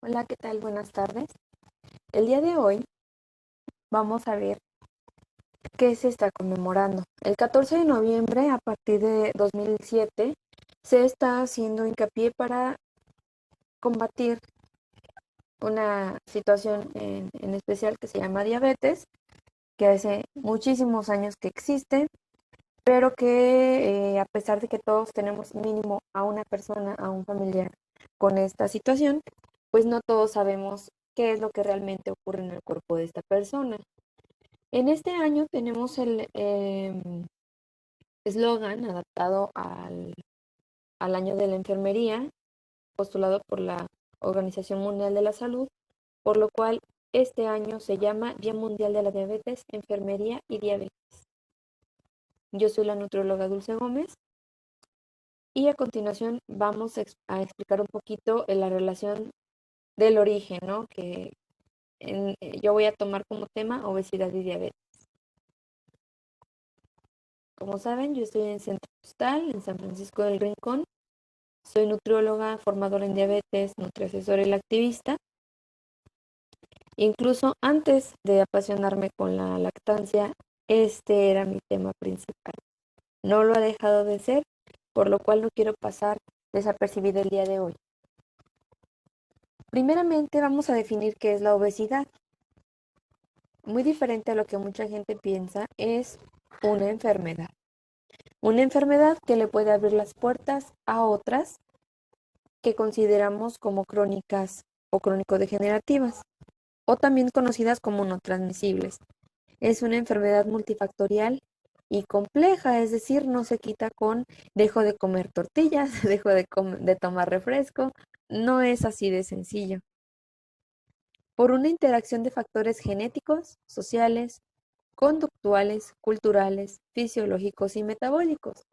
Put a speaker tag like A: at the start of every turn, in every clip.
A: Hola, ¿qué tal? Buenas tardes. El día de hoy vamos a ver qué se está conmemorando. El 14 de noviembre, a partir de 2007, se está haciendo hincapié para combatir una situación en especial que se llama diabetes, que hace muchísimos años que existe, pero que a pesar de que todos tenemos mínimo a una persona, a un familiar con esta situación, pues no todos sabemos qué es lo que realmente ocurre en el cuerpo de esta persona. En este año tenemos el eslogan adaptado al año de la enfermería, postulado por la Organización Mundial de la Salud, por lo cual este año se llama Día Mundial de la Diabetes, Enfermería y Diabetes. Yo soy la nutrióloga Dulce Gómez y a continuación vamos a explicar un poquito la relación del origen, ¿no? Yo voy a tomar como tema obesidad y diabetes. Como saben, yo estoy en Centro Postal, en San Francisco del Rincón. Soy nutrióloga, formadora en diabetes, nutriasesora y activista. Incluso antes de apasionarme con la lactancia, este era mi tema principal. No lo ha dejado de ser, por lo cual no quiero pasar desapercibido el día de hoy. Primeramente vamos a definir qué es la obesidad. Muy diferente a lo que mucha gente piensa, es una enfermedad. Una enfermedad que le puede abrir las puertas a otras que consideramos como crónicas o crónico-degenerativas, o también conocidas como no transmisibles. Es una enfermedad multifactorial y compleja, es decir, no se quita con dejo de comer tortillas, dejo de tomar refresco, no es así de sencillo. Por una interacción de factores genéticos, sociales, conductuales, culturales, fisiológicos y metabólicos,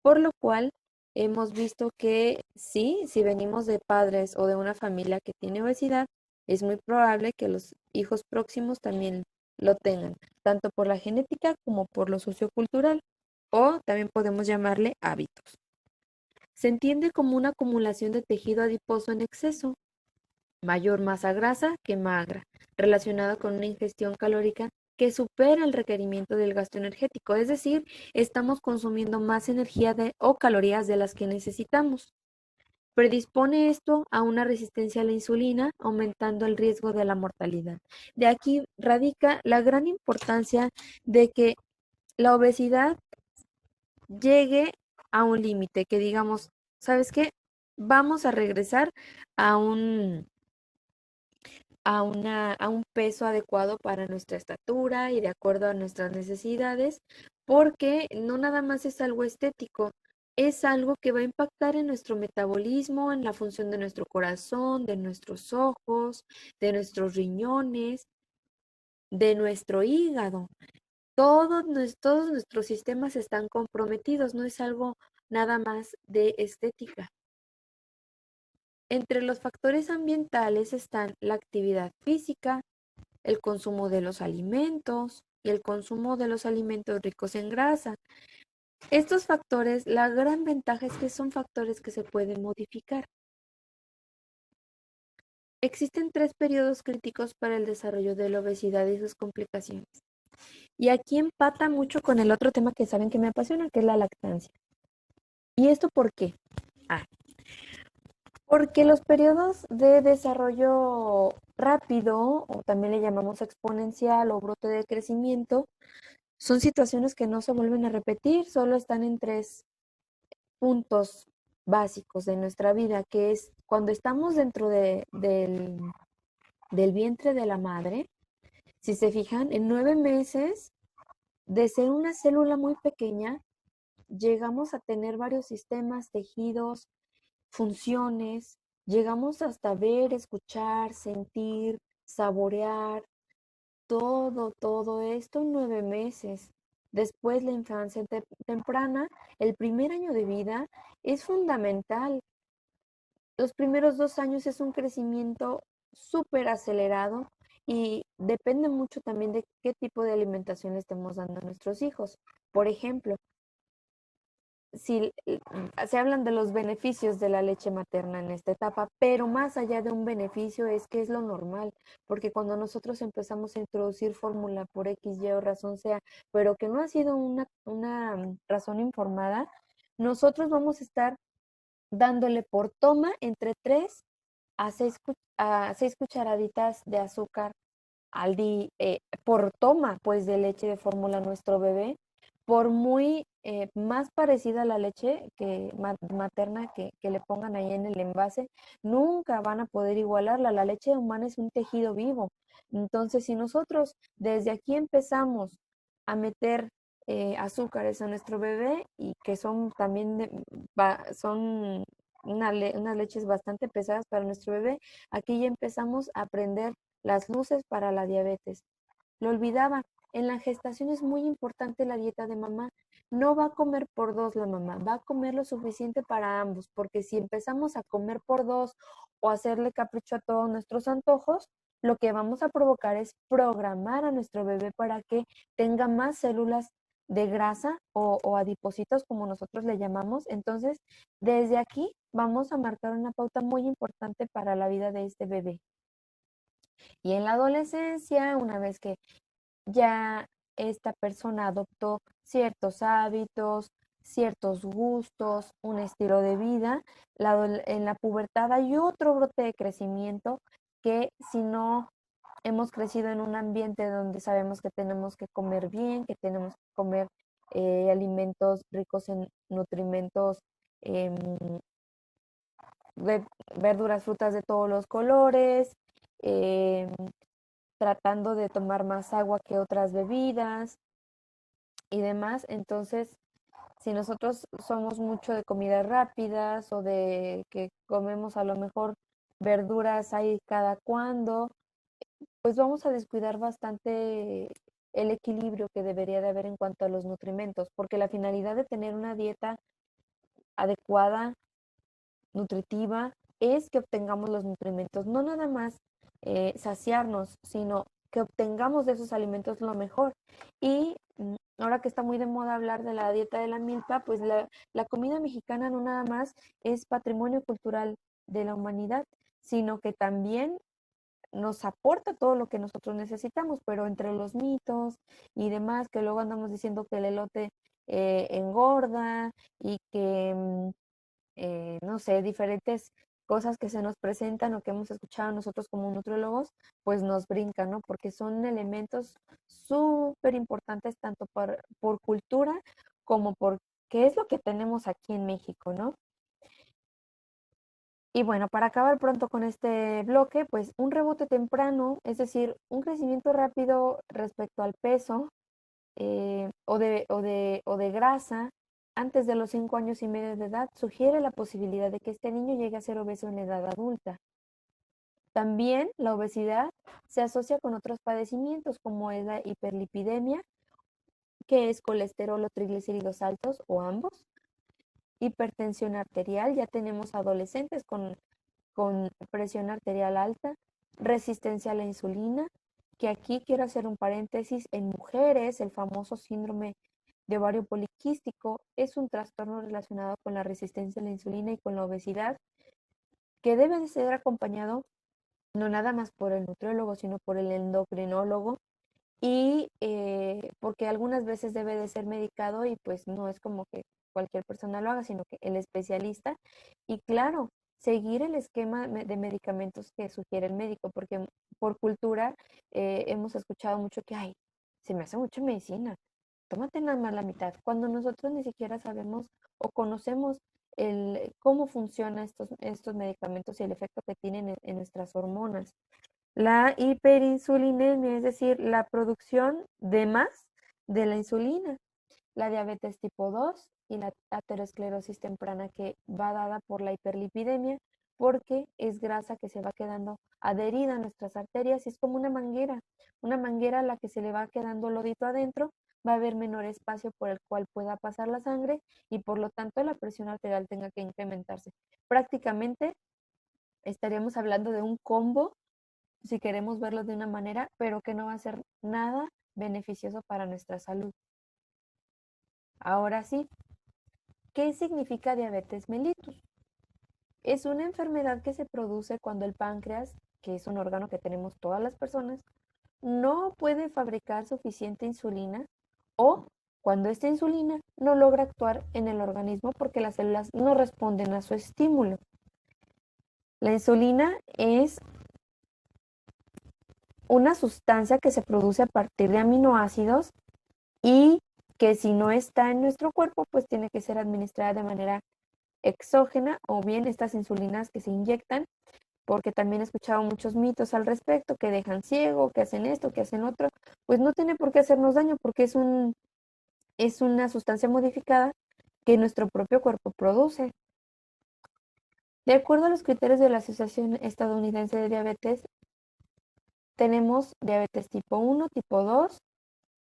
A: por lo cual hemos visto que sí, si venimos de padres o de una familia que tiene obesidad, es muy probable que los hijos próximos también lo tengan, tanto por la genética como por lo sociocultural, o también podemos llamarle hábitos. Se entiende como una acumulación de tejido adiposo en exceso, mayor masa grasa que magra, relacionada con una ingestión calórica que supera el requerimiento del gasto energético, es decir, estamos consumiendo más energía o calorías de las que necesitamos. Predispone esto a una resistencia a la insulina, aumentando el riesgo de la mortalidad. De aquí radica la gran importancia de que la obesidad llegue a un límite, que digamos, ¿sabes qué? Vamos a regresar a a un peso adecuado para nuestra estatura y de acuerdo a nuestras necesidades, porque no nada más es algo estético, es algo que va a impactar en nuestro metabolismo, en la función de nuestro corazón, de nuestros ojos, de nuestros riñones, de nuestro hígado. Todos nuestros sistemas están comprometidos, no es algo nada más de estética. Entre los factores ambientales están la actividad física, el consumo de los alimentos y el consumo de los alimentos ricos en grasa. Estos factores, la gran ventaja es que son factores que se pueden modificar. Existen tres periodos críticos para el desarrollo de la obesidad y sus complicaciones. Y aquí empata mucho con el otro tema que saben que me apasiona, que es la lactancia. ¿Y esto por qué? Ah, porque los periodos de desarrollo rápido, o también le llamamos exponencial o brote de crecimiento, son situaciones que no se vuelven a repetir, solo están en tres puntos básicos de nuestra vida, que es cuando estamos dentro del vientre de la madre. Si se fijan, en 9 meses, de ser una célula muy pequeña, llegamos a tener varios sistemas, tejidos, funciones, llegamos hasta ver, escuchar, sentir, saborear, todo esto en 9 meses. Después la infancia temprana, el primer año de vida es fundamental. Los primeros 2 años es un crecimiento súper acelerado y depende mucho también de qué tipo de alimentación le estemos dando a nuestros hijos. Por ejemplo, si se hablan de los beneficios de la leche materna en esta etapa, pero más allá de un beneficio es que es lo normal, porque cuando nosotros empezamos a introducir fórmula por X, Y o razón sea, pero que no ha sido una razón informada, nosotros vamos a estar dándole por toma entre 3 a 6 cucharaditas de azúcar por toma pues de leche de fórmula a nuestro bebé, por muy más parecida a la leche materna que le pongan ahí en el envase, nunca van a poder igualarla. La leche humana es un tejido vivo. Entonces, si nosotros desde aquí empezamos a meter azúcares a nuestro bebé y que son también son unas leches bastante pesadas para nuestro bebé, aquí ya empezamos a aprender las luces para la diabetes. Lo olvidaba. En la gestación es muy importante la dieta de mamá. No va a comer por dos la mamá, va a comer lo suficiente para ambos, porque si empezamos a comer por dos o hacerle capricho a todos nuestros antojos, lo que vamos a provocar es programar a nuestro bebé para que tenga más células de grasa o adipocitos, como nosotros le llamamos. Entonces, desde aquí vamos a marcar una pauta muy importante para la vida de este bebé. Y en la adolescencia, una vez que ya esta persona adoptó ciertos hábitos, ciertos gustos, un estilo de vida, en la pubertad hay otro brote de crecimiento que si no hemos crecido en un ambiente donde sabemos que tenemos que comer bien, que tenemos que comer alimentos ricos en nutrimentos, em, verduras, frutas de todos los colores, em, tratando de tomar más agua que otras bebidas y demás. Entonces, si nosotros somos mucho de comidas rápidas o de que comemos a lo mejor verduras ahí cada cuando, pues vamos a descuidar bastante el equilibrio que debería de haber en cuanto a los nutrimentos, porque la finalidad de tener una dieta adecuada, nutritiva, es que obtengamos los nutrimentos, no nada más saciarnos, sino que obtengamos de esos alimentos lo mejor. Y ahora que está muy de moda hablar de la dieta de la milpa, pues la comida mexicana no nada más es patrimonio cultural de la humanidad, sino que también nos aporta todo lo que nosotros necesitamos, pero entre los mitos y demás, que luego andamos diciendo que el elote engorda y que no sé, diferentes cosas que se nos presentan o que hemos escuchado nosotros como nutriólogos, pues nos brincan, ¿no? Porque son elementos súper importantes tanto por cultura como por qué es lo que tenemos aquí en México, ¿no? Y bueno, para acabar pronto con este bloque, pues un rebote temprano, es decir, un crecimiento rápido respecto al peso, o de grasa antes de los 5 años y medio de edad sugiere la posibilidad de que este niño llegue a ser obeso en edad adulta. También la obesidad se asocia con otros padecimientos como es la hiperlipidemia, que es colesterol o triglicéridos altos o ambos, hipertensión arterial, ya tenemos adolescentes con presión arterial alta, resistencia a la insulina, que aquí quiero hacer un paréntesis, en mujeres el famoso síndrome de ovario poliquístico es un trastorno relacionado con la resistencia a la insulina y con la obesidad, que debe de ser acompañado no nada más por el nutriólogo, sino por el endocrinólogo y porque algunas veces debe de ser medicado y pues no es como que cualquier persona lo haga, sino que el especialista y claro, seguir el esquema de medicamentos que sugiere el médico, porque por cultura hemos escuchado mucho que, ay, se me hace mucha medicina, tómate nada más la mitad, cuando nosotros ni siquiera sabemos o conocemos cómo funcionan estos medicamentos y el efecto que tienen en nuestras hormonas. La hiperinsulinemia, es decir, la producción de más de la insulina, la diabetes tipo 2 y la aterosclerosis temprana que va dada por la hiperlipidemia porque es grasa que se va quedando adherida a nuestras arterias y es como una manguera a la que se le va quedando lodito adentro, va a haber menor espacio por el cual pueda pasar la sangre y por lo tanto la presión arterial tenga que incrementarse. Prácticamente estaríamos hablando de un combo si queremos verlo de una manera, pero que no va a ser nada beneficioso para nuestra salud. Ahora sí, ¿qué significa diabetes mellitus? Es una enfermedad que se produce cuando el páncreas, que es un órgano que tenemos todas las personas, no puede fabricar suficiente insulina o cuando esta insulina no logra actuar en el organismo porque las células no responden a su estímulo. La insulina es una sustancia que se produce a partir de aminoácidos y que si no está en nuestro cuerpo, pues tiene que ser administrada de manera exógena o bien estas insulinas que se inyectan, porque también he escuchado muchos mitos al respecto, que dejan ciego, que hacen esto, que hacen otro, pues no tiene por qué hacernos daño porque es una sustancia modificada que nuestro propio cuerpo produce. De acuerdo a los criterios de la Asociación Estadounidense de Diabetes, tenemos diabetes tipo 1, tipo 2,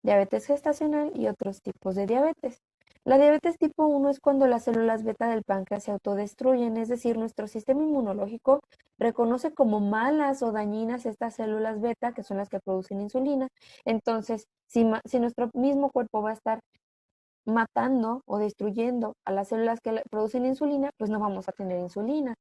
A: diabetes gestacional y otros tipos de diabetes. La diabetes tipo 1 es cuando las células beta del páncreas se autodestruyen, es decir, nuestro sistema inmunológico reconoce como malas o dañinas estas células beta, que son las que producen insulina. Entonces, si nuestro mismo cuerpo va a estar matando o destruyendo a las células que producen insulina, pues no vamos a tener insulina.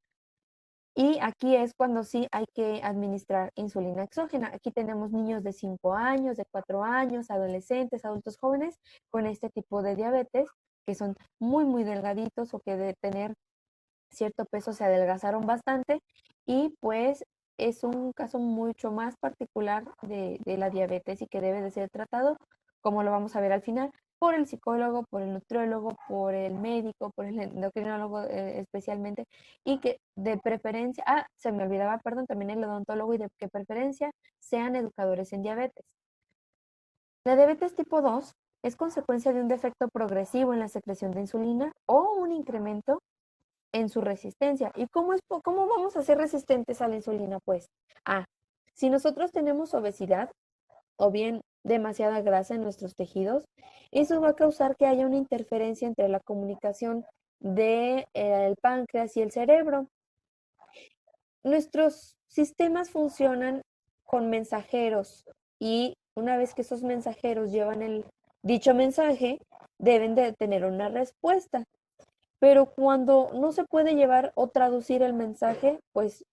A: Y aquí es cuando sí hay que administrar insulina exógena. Aquí tenemos niños de 5 años, de 4 años, adolescentes, adultos jóvenes con este tipo de diabetes, que son muy, muy delgaditos o que de tener cierto peso se adelgazaron bastante y pues es un caso mucho más particular de la diabetes y que debe de ser tratado, como lo vamos a ver al final, por el psicólogo, por el nutriólogo, por el médico, por el endocrinólogo especialmente, y que de preferencia, se me olvidaba, perdón, también el odontólogo y de que preferencia sean educadores en diabetes. La diabetes tipo 2 es consecuencia de un defecto progresivo en la secreción de insulina o un incremento en su resistencia. ¿Y cómo vamos a ser resistentes a la insulina? Pues, si nosotros tenemos obesidad o bien demasiada grasa en nuestros tejidos, eso va a causar que haya una interferencia entre la comunicación del páncreas y el cerebro. Nuestros sistemas funcionan con mensajeros y una vez que esos mensajeros llevan el dicho mensaje, deben de tener una respuesta. Pero cuando no se puede llevar o traducir el mensaje, pues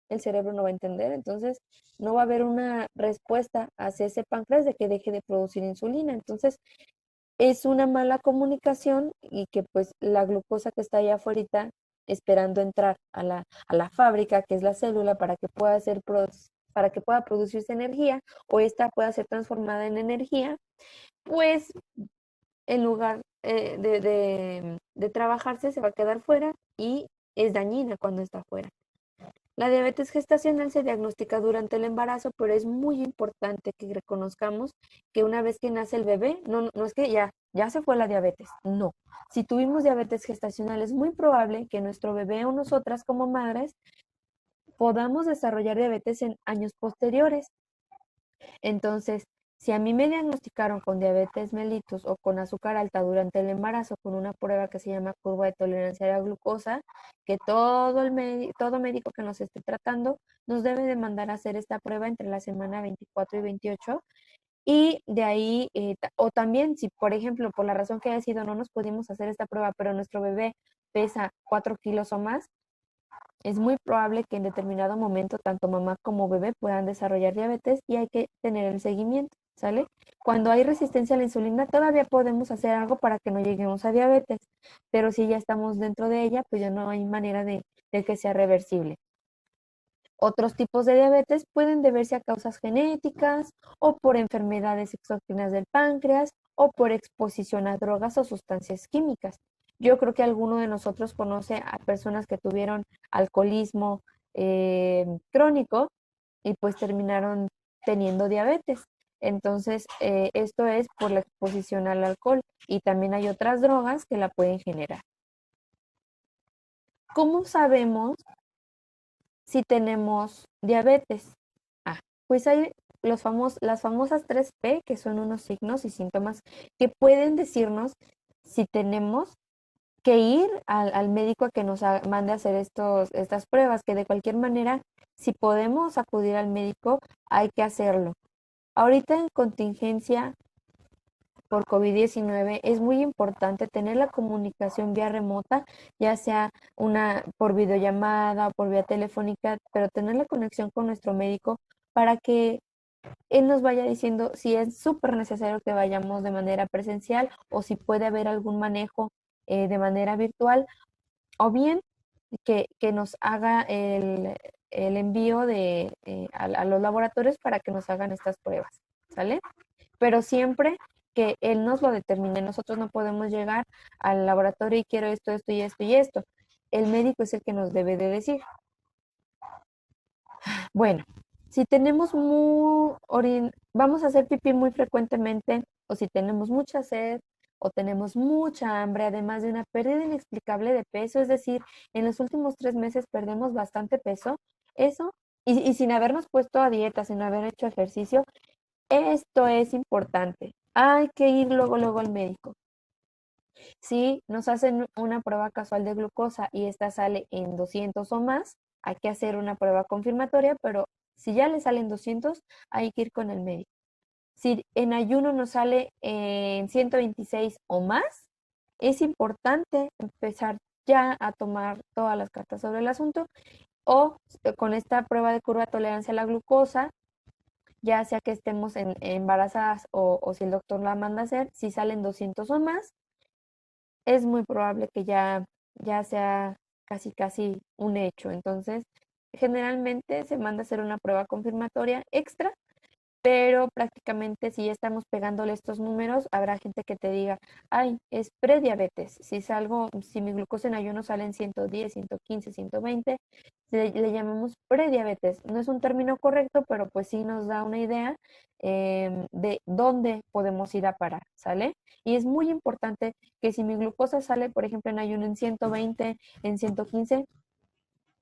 A: el cerebro no va a entender. Entonces, no va a haber una respuesta hacia ese páncreas de que deje de producir insulina. Entonces, es una mala comunicación y que pues la glucosa que está allá afuera esperando entrar a la fábrica, que es la célula, para que pueda producirse energía o esta pueda ser transformada en energía, pues en lugar de trabajarse, se va a quedar fuera y es dañina cuando está fuera. La diabetes gestacional se diagnostica durante el embarazo, pero es muy importante que reconozcamos que una vez que nace el bebé, no es que ya se fue la diabetes, no. Si tuvimos diabetes gestacional, es muy probable que nuestro bebé o nosotras como madres podamos desarrollar diabetes en años posteriores. Entonces, si a mí me diagnosticaron con diabetes mellitus o con azúcar alta durante el embarazo con una prueba que se llama curva de tolerancia a la glucosa, que todo médico que nos esté tratando nos debe de mandar a hacer esta prueba entre la semana 24 y 28 y de ahí, o también si por ejemplo por la razón que haya sido no nos pudimos hacer esta prueba, pero nuestro bebé pesa 4 kilos o más, es muy probable que en determinado momento tanto mamá como bebé puedan desarrollar diabetes y hay que tener el seguimiento, ¿sale? Cuando hay resistencia a la insulina todavía podemos hacer algo para que no lleguemos a diabetes, pero si ya estamos dentro de ella, pues ya no hay manera de que sea reversible. Otros tipos de diabetes pueden deberse a causas genéticas o por enfermedades exógenas del páncreas o por exposición a drogas o sustancias químicas. Yo creo que alguno de nosotros conoce a personas que tuvieron alcoholismo crónico y pues terminaron teniendo diabetes. Entonces, esto es por la exposición al alcohol y también hay otras drogas que la pueden generar. ¿Cómo sabemos si tenemos diabetes? Pues hay las famosas 3P, que son unos signos y síntomas que pueden decirnos si tenemos que ir al médico a que nos mande a hacer estas pruebas, que de cualquier manera, si podemos acudir al médico, hay que hacerlo. Ahorita en contingencia por COVID-19, es muy importante tener la comunicación vía remota, ya sea una por videollamada, por vía telefónica, pero tener la conexión con nuestro médico para que él nos vaya diciendo si es súper necesario que vayamos de manera presencial o si puede haber algún manejo de manera virtual, o bien que nos haga el envío a los laboratorios para que nos hagan estas pruebas, ¿sale? Pero siempre que él nos lo determine, nosotros no podemos llegar al laboratorio y quiero esto, esto y esto y esto. El médico es el que nos debe de decir. Bueno, si tenemos vamos a hacer pipí muy frecuentemente, o si tenemos mucha sed, o tenemos mucha hambre, además de una pérdida inexplicable de peso, es decir, en los últimos 3 meses perdemos bastante peso, eso, y sin habernos puesto a dieta, sin haber hecho ejercicio, esto es importante. Hay que ir luego, luego al médico. Si nos hacen una prueba casual de glucosa y esta sale en 200 o más, hay que hacer una prueba confirmatoria, pero si ya le salen 200, hay que ir con el médico. Si en ayuno nos sale en 126 o más, es importante empezar ya a tomar todas las cartas sobre el asunto o con esta prueba de curva de tolerancia a la glucosa, ya sea que estemos embarazadas o si el doctor la manda a hacer, si salen 200 o más, es muy probable que ya sea casi casi un hecho. Entonces, generalmente se manda a hacer una prueba confirmatoria extra, pero prácticamente si ya estamos pegándole estos números, habrá gente que te diga, ay, es prediabetes. Si mi glucosa en ayuno sale en 110, 115, 120, le llamamos prediabetes. No es un término correcto, pero pues sí nos da una idea de dónde podemos ir a parar, ¿sale? Y es muy importante que si mi glucosa sale, por ejemplo, en ayuno en 120, en 115,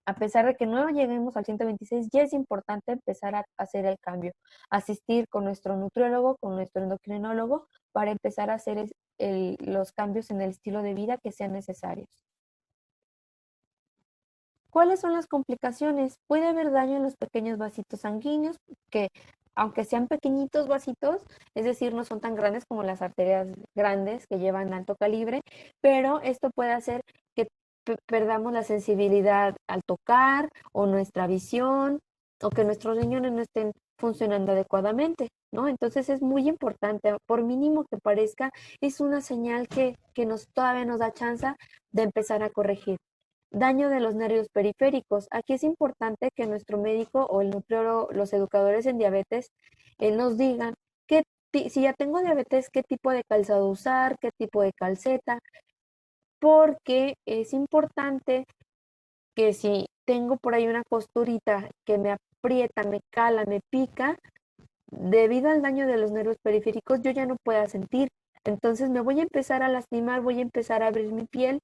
A: a pesar de que no lleguemos al 126, ya es importante empezar a hacer el cambio, asistir con nuestro nutriólogo, con nuestro endocrinólogo, para empezar a hacer los cambios en el estilo de vida que sean necesarios. ¿Cuáles son las complicaciones? Puede haber daño en los pequeños vasitos sanguíneos, que aunque sean pequeñitos vasitos, es decir, no son tan grandes como las arterias grandes que llevan alto calibre, pero esto puede hacer que perdamos la sensibilidad al tocar o nuestra visión o que nuestros riñones no estén funcionando adecuadamente, ¿no? Entonces es muy importante, por mínimo que parezca, es una señal que todavía nos da chance de empezar a corregir. Daño de los nervios periféricos. Aquí es importante que nuestro médico o el nutriólogo, los educadores en diabetes, nos digan si ya tengo diabetes, qué tipo de calzado usar, qué tipo de calceta, porque es importante que si tengo por ahí una costurita que me aprieta, me cala, me pica, debido al daño de los nervios periféricos, yo ya no pueda sentir. Entonces me voy a empezar a lastimar, voy a empezar a abrir mi piel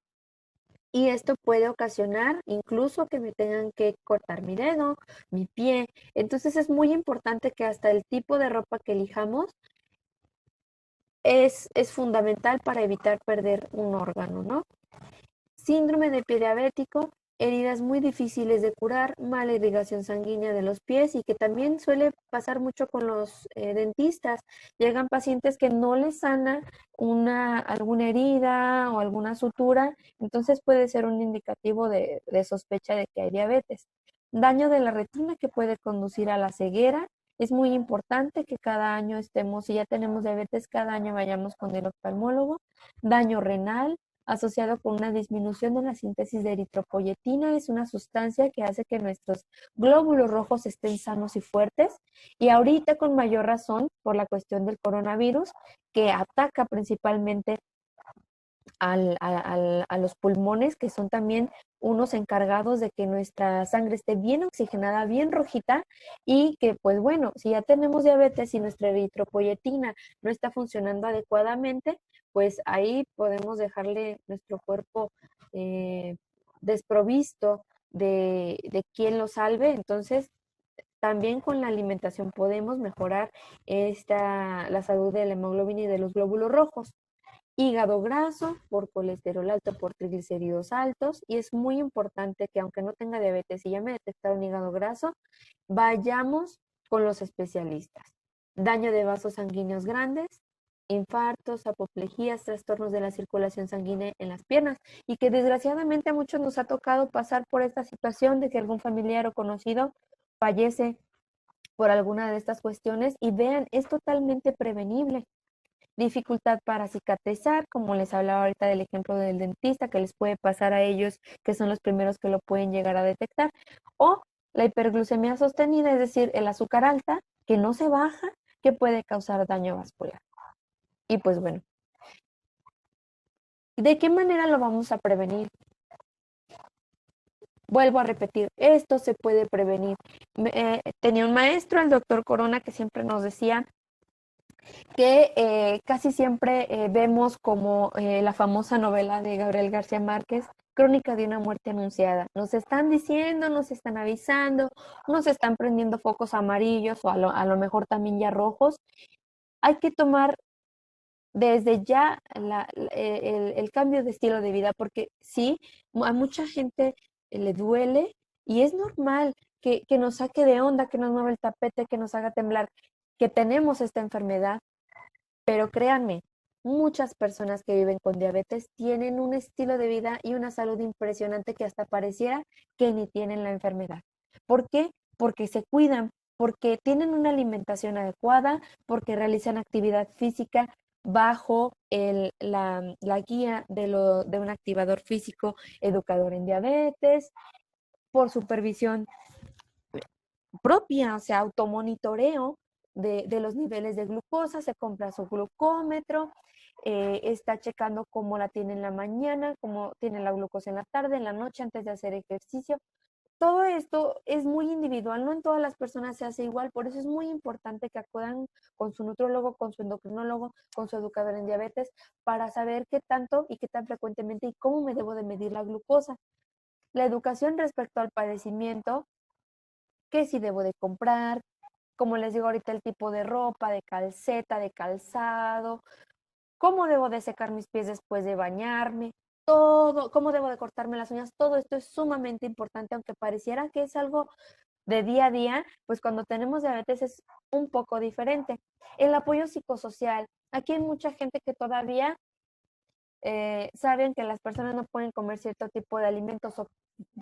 A: y esto puede ocasionar incluso que me tengan que cortar mi dedo, mi pie. Entonces es muy importante que hasta el tipo de ropa que elijamos es fundamental para evitar perder un órgano, ¿no? Síndrome de pie diabético, heridas muy difíciles de curar, mala irrigación sanguínea de los pies y que también suele pasar mucho con los dentistas. Llegan pacientes que no les sana alguna herida o alguna sutura, entonces puede ser un indicativo de sospecha de que hay diabetes. Daño de la retina que puede conducir a la ceguera. Es muy importante que cada año si ya tenemos diabetes, cada año vayamos con el oftalmólogo. Daño renal, asociado con una disminución de la síntesis de eritropoyetina. Es una sustancia que hace que nuestros glóbulos rojos estén sanos y fuertes. Y ahorita con mayor razón por la cuestión del coronavirus, que ataca principalmente a los pulmones, que son también unos encargados de que nuestra sangre esté bien oxigenada, bien rojita, y que pues bueno, si ya tenemos diabetes y nuestra eritropoyetina no está funcionando adecuadamente, pues ahí podemos dejarle nuestro cuerpo desprovisto de quien lo salve. Entonces también con la alimentación podemos mejorar la salud de la hemoglobina y de los glóbulos rojos. Hígado graso por colesterol alto, por triglicéridos altos, y es muy importante que aunque no tenga diabetes y ya me detectaron hígado graso, vayamos con los especialistas. Daño de vasos sanguíneos grandes, infartos, apoplejías, trastornos de la circulación sanguínea en las piernas, y que desgraciadamente a muchos nos ha tocado pasar por esta situación de que algún familiar o conocido fallece por alguna de estas cuestiones, y vean, es totalmente prevenible. Dificultad para cicatrizar, como les hablaba ahorita del ejemplo del dentista, que les puede pasar a ellos, que son los primeros que lo pueden llegar a detectar, o la hiperglucemia sostenida, es decir, el azúcar alta, que no se baja, que puede causar daño vascular. Y pues bueno, ¿de qué manera lo vamos a prevenir? Vuelvo a repetir, esto se puede prevenir. Tenía un maestro, el doctor Corona, que siempre nos decía que casi siempre vemos como la famosa novela de Gabriel García Márquez, Crónica de una muerte anunciada. Nos están diciendo, nos están avisando, nos están prendiendo focos amarillos o a lo mejor también ya rojos. Hay que tomar desde ya el cambio de estilo de vida, porque sí, a mucha gente le duele y es normal que nos saque de onda, que nos mueva el tapete, que nos haga temblar, que tenemos esta enfermedad, pero créanme, muchas personas que viven con diabetes tienen un estilo de vida y una salud impresionante que hasta pareciera que ni tienen la enfermedad. ¿Por qué? Porque se cuidan, porque tienen una alimentación adecuada, porque realizan actividad física bajo la guía de un activador físico educador en diabetes, por supervisión propia, o sea, automonitoreo de los niveles de glucosa, se compra su glucómetro, está checando cómo la tiene en la mañana, cómo tiene la glucosa en la tarde, en la noche, antes de hacer ejercicio. Todo esto es muy individual, no en todas las personas se hace igual, por eso es muy importante que acudan con su nutrólogo, con su endocrinólogo, con su educador en diabetes, para saber qué tanto y qué tan frecuentemente y cómo me debo de medir la glucosa. La educación respecto al padecimiento, qué si debo de comprar, como les digo ahorita, el tipo de ropa, de calceta, de calzado, cómo debo de secar mis pies después de bañarme, todo, cómo debo de cortarme las uñas, todo esto es sumamente importante, aunque pareciera que es algo de día a día, pues cuando tenemos diabetes es un poco diferente. El apoyo psicosocial, aquí hay mucha gente que todavía saben que las personas no pueden comer cierto tipo de alimentos o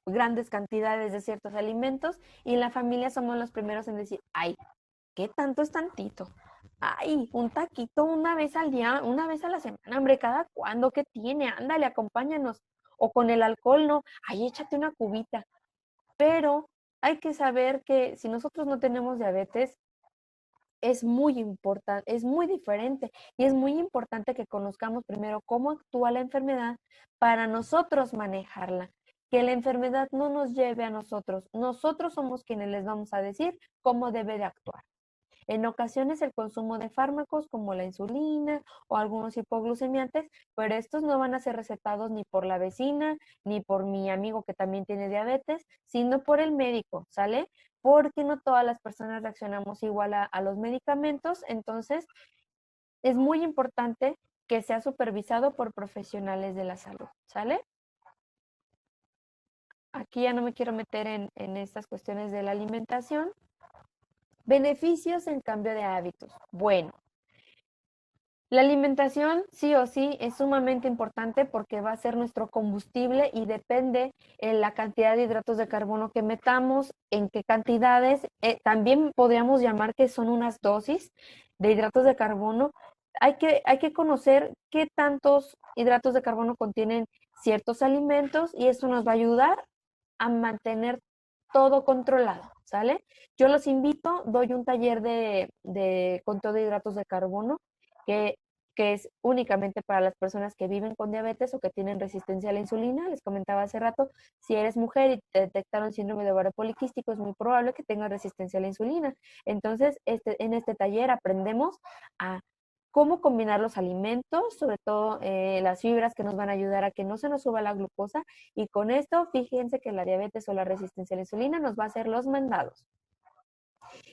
A: grandes cantidades de ciertos alimentos, y en la familia somos los primeros en decir, ay, ¿qué tanto es tantito? Ay, un taquito una vez al día, una vez a la semana, hombre, ¿cada cuándo? ¿Qué tiene? Ándale, acompáñanos. O con el alcohol, no, ay, échate una cubita. Pero hay que saber que si nosotros no tenemos diabetes, es muy importante, es muy diferente, y es muy importante que conozcamos primero cómo actúa la enfermedad para nosotros manejarla. Que la enfermedad no nos lleve a nosotros. Nosotros somos quienes les vamos a decir cómo debe de actuar. En ocasiones el consumo de fármacos como la insulina o algunos hipoglucemiantes, pero estos no van a ser recetados ni por la vecina, ni por mi amigo que también tiene diabetes, sino por el médico, ¿sale? Porque no todas las personas reaccionamos igual a los medicamentos, entonces es muy importante que sea supervisado por profesionales de la salud, ¿sale? Aquí ya no me quiero meter en estas cuestiones de la alimentación. Beneficios en cambio de hábitos. Bueno, la alimentación sí o sí es sumamente importante porque va a ser nuestro combustible y depende en la cantidad de hidratos de carbono que metamos, en qué cantidades. También podríamos llamar que son unas dosis de hidratos de carbono. Hay que conocer qué tantos hidratos de carbono contienen ciertos alimentos, y eso nos va a ayudar a mantener todo controlado, ¿sale? Yo los invito, doy un taller de control de hidratos de carbono que, que es únicamente para las personas que viven con diabetes o que tienen resistencia a la insulina. Les comentaba hace rato, si eres mujer y te detectaron síndrome de ovario poliquístico, es muy probable que tengas resistencia a la insulina. Entonces, en este taller aprendemos a cómo combinar los alimentos, sobre todo las fibras que nos van a ayudar a que no se nos suba la glucosa, y con esto fíjense que la diabetes o la resistencia a la insulina nos va a hacer los mandados.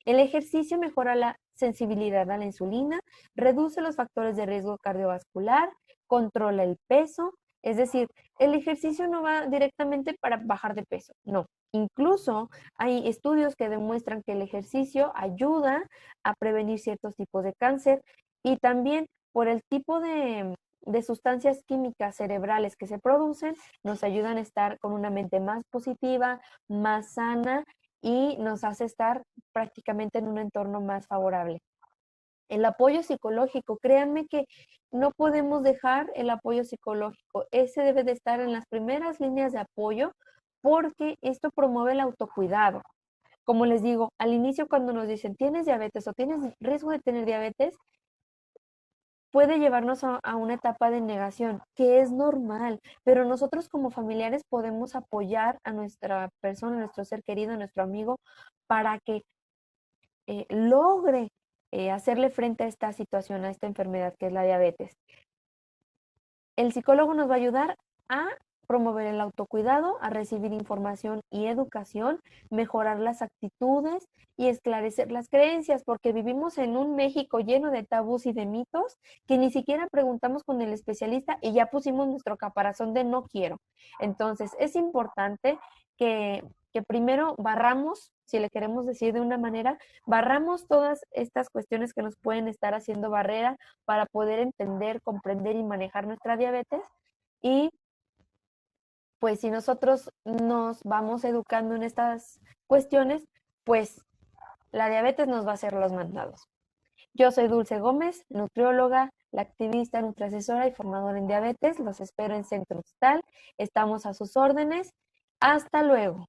A: El ejercicio mejora la sensibilidad a la insulina, reduce los factores de riesgo cardiovascular, controla el peso, es decir, el ejercicio no va directamente para bajar de peso, no. Incluso hay estudios que demuestran que el ejercicio ayuda a prevenir ciertos tipos de cáncer, y también por el tipo de sustancias químicas cerebrales que se producen, nos ayudan a estar con una mente más positiva, más sana y nos hace estar prácticamente en un entorno más favorable. El apoyo psicológico, créanme que no podemos dejar el apoyo psicológico. Ese debe de estar en las primeras líneas de apoyo porque esto promueve el autocuidado. Como les digo, al inicio cuando nos dicen tienes diabetes o tienes riesgo de tener diabetes, puede llevarnos a una etapa de negación, que es normal, pero nosotros como familiares podemos apoyar a nuestra persona, a nuestro ser querido, a nuestro amigo, para que logre hacerle frente a esta situación, a esta enfermedad que es la diabetes. El psicólogo nos va a ayudar a promover el autocuidado, a recibir información y educación, mejorar las actitudes y esclarecer las creencias, porque vivimos en un México lleno de tabús y de mitos que ni siquiera preguntamos con el especialista y ya pusimos nuestro caparazón de no quiero. Entonces, es importante que primero barramos, si le queremos decir de una manera, barramos todas estas cuestiones que nos pueden estar haciendo barrera para poder entender, comprender y manejar nuestra diabetes. Y pues si nosotros nos vamos educando en estas cuestiones, pues la diabetes nos va a hacer los mandados. Yo soy Dulce Gómez, nutrióloga, la activista, nutriasesora y formadora en diabetes. Los espero en Centro Total. Estamos a sus órdenes. Hasta luego.